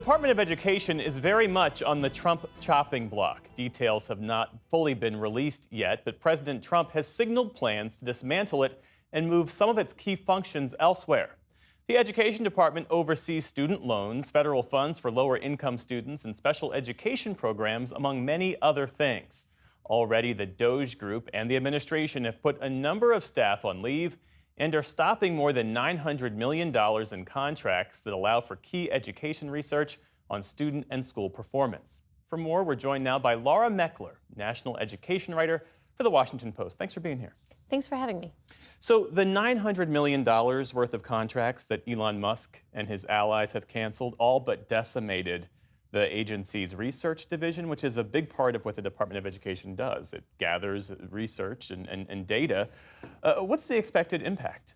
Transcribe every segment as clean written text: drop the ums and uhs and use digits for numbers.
Department of Education is very much on the Trump chopping block. Details have not fully been released yet, but President Trump has signaled plans to dismantle it and move some of its key functions elsewhere. The Education Department oversees student loans, federal funds for lower income students, and special education programs, among many other things. Already, the DOGE Group and the administration have put a number of staff on leave and are stopping more than $900 million in contracts that allow for key education research on student and school performance. For more, we're joined now by Laura Meckler, national education writer for The Washington Post. Thanks for being here. Thanks for having me. So the $900 million worth of contracts that Elon Musk and his allies have canceled all but decimated the agency's research division, which is a big part of what the Department of Education does. It gathers research and data. What's the expected impact?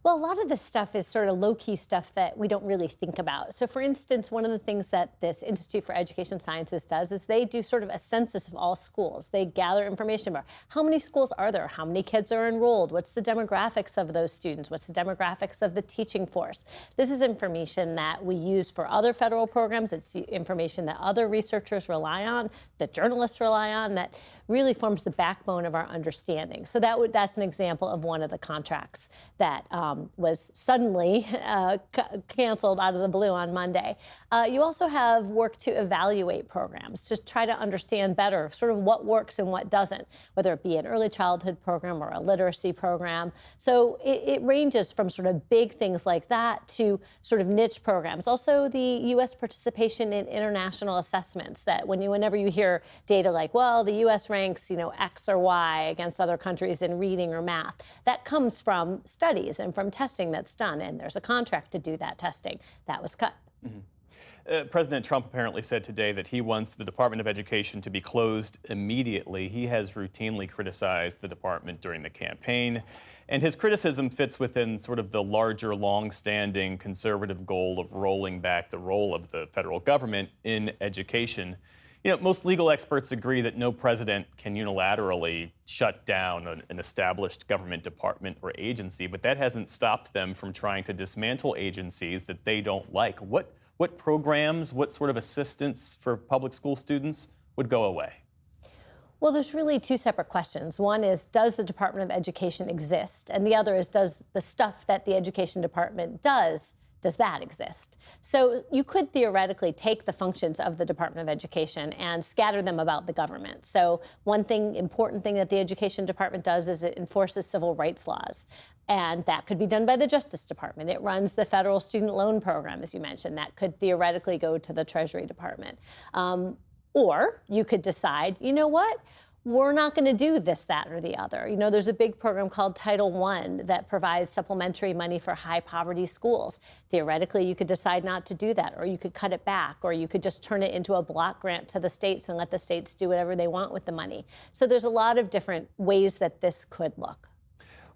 Well, a lot of this stuff is sort of low-key stuff that we don't really think about. So, for instance, one of the things that this Institute for Education Sciences does is they do sort of a census of all schools. They gather information about how many schools are there, how many kids are enrolled, what's the demographics of those students, what's the demographics of the teaching force. This is information that we use for other federal programs. It's information that other researchers rely on, that journalists rely on, that really forms the backbone of our understanding. So that's an example of one of the contracts that was suddenly canceled out of the blue on Monday. You also have work to evaluate programs, just try to understand better sort of what works and what doesn't, whether it be an early childhood program or a literacy program. So it ranges from sort of big things like that to sort of niche programs. Also, the U.S. participation in international assessments, that whenever you hear data like, well, the U.S. ranks, X or Y against other countries in reading or math, that comes from studies and from testing that's done, and there's a contract to do that testing. That was cut. Mm-hmm. President Trump apparently said today that he wants the Department of Education to be closed immediately. He has routinely criticized the department during the campaign, and his criticism fits within sort of the larger, long-standing conservative goal of rolling back the role of the federal government in education. Most legal experts agree that no president can unilaterally shut down an established government department or agency, but that hasn't stopped them from trying to dismantle agencies that they don't like. What programs, what sort of assistance for public school students would go away? Well, there's really two separate questions. One is, does the Department of Education exist? And the other is, does the stuff that the Education Department does that exist? So you could theoretically take the functions of the Department of Education and scatter them about the government. So one important thing that the Education Department does is it enforces civil rights laws. And that could be done by the Justice Department. It runs the federal student loan program, as you mentioned. That could theoretically go to the Treasury Department. Or you could decide, you know what? We're not going to do this, that, or the other. There's a big program called Title I that provides supplementary money for high poverty schools. Theoretically, you could decide not to do that, or you could cut it back, or you could just turn it into a block grant to the states and let the states do whatever they want with the money. So there's a lot of different ways that this could look.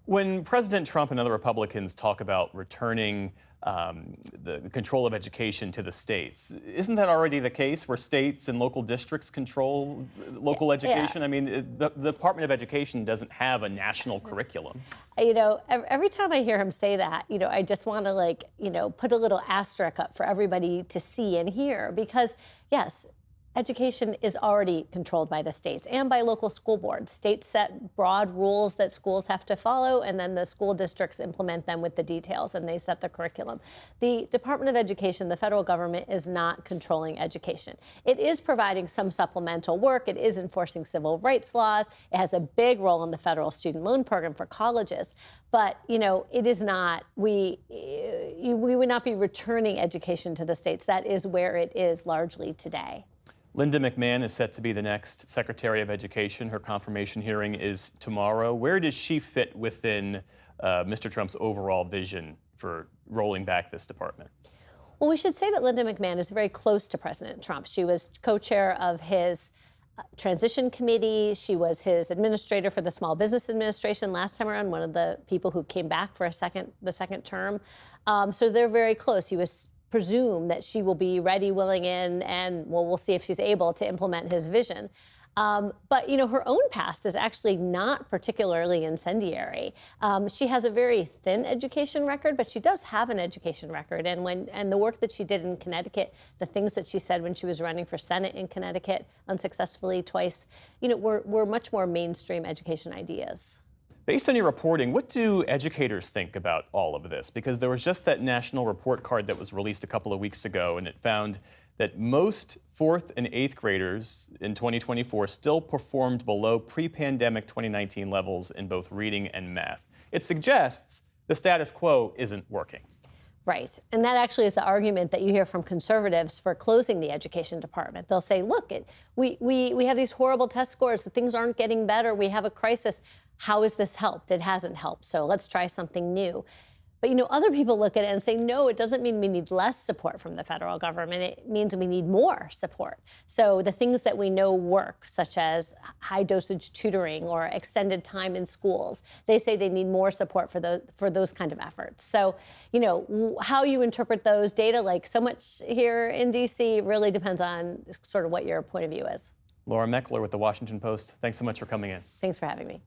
When President Trump and other Republicans talk about returning the control of education to the states, isn't that already the case where states and local districts control local education? Yeah. I mean, the Department of Education doesn't have a national curriculum. Every time I hear him say that, I just want to put a little asterisk up for everybody to see and hear, because yes, education is already controlled by the states and by local school boards. States set broad rules that schools have to follow, and then the school districts implement them with the details, and they set the curriculum. The Department of Education, the federal government, is not controlling education. It is providing some supplemental work. It is enforcing civil rights laws. It has a big role in the federal student loan program for colleges. But, it is not, we would not be returning education to the states. That is where it is largely today. Linda McMahon is set to be the next Secretary of Education. Her confirmation hearing is tomorrow. Where does she fit within Mr. Trump's overall vision for rolling back this department? Well, we should say that Linda McMahon is very close to President Trump. She was co-chair of his transition committee. She was his administrator for the Small Business Administration last time around, one of the people who came back for the second term. So they're very close. He was presume that she will be ready, willing, and we'll see if she's able to implement his vision. But her own past is actually not particularly incendiary. She has a very thin education record, but she does have an education record. And the work that she did in Connecticut, the things that she said when she was running for Senate in Connecticut unsuccessfully twice, were much more mainstream education ideas. Based on your reporting, what do educators think about all of this? Because there was just that national report card that was released a couple of weeks ago, and it found that most 4th and 8th graders in 2024 still performed below pre-pandemic 2019 levels in both reading and math. It suggests the status quo isn't working. Right. And that actually is the argument that you hear from conservatives for closing the education department. They'll say, look, we have these horrible test scores. Things aren't getting better. We have a crisis. How has this helped? It hasn't helped. So let's try something new. But, other people look at it and say, no, it doesn't mean we need less support from the federal government. It means we need more support. So the things that we know work, such as high dosage tutoring or extended time in schools, they say they need more support for those kind of efforts. So, how you interpret those data, like so much here in D.C., really depends on sort of what your point of view is. Laura Meckler with The Washington Post, thanks so much for coming in. Thanks for having me.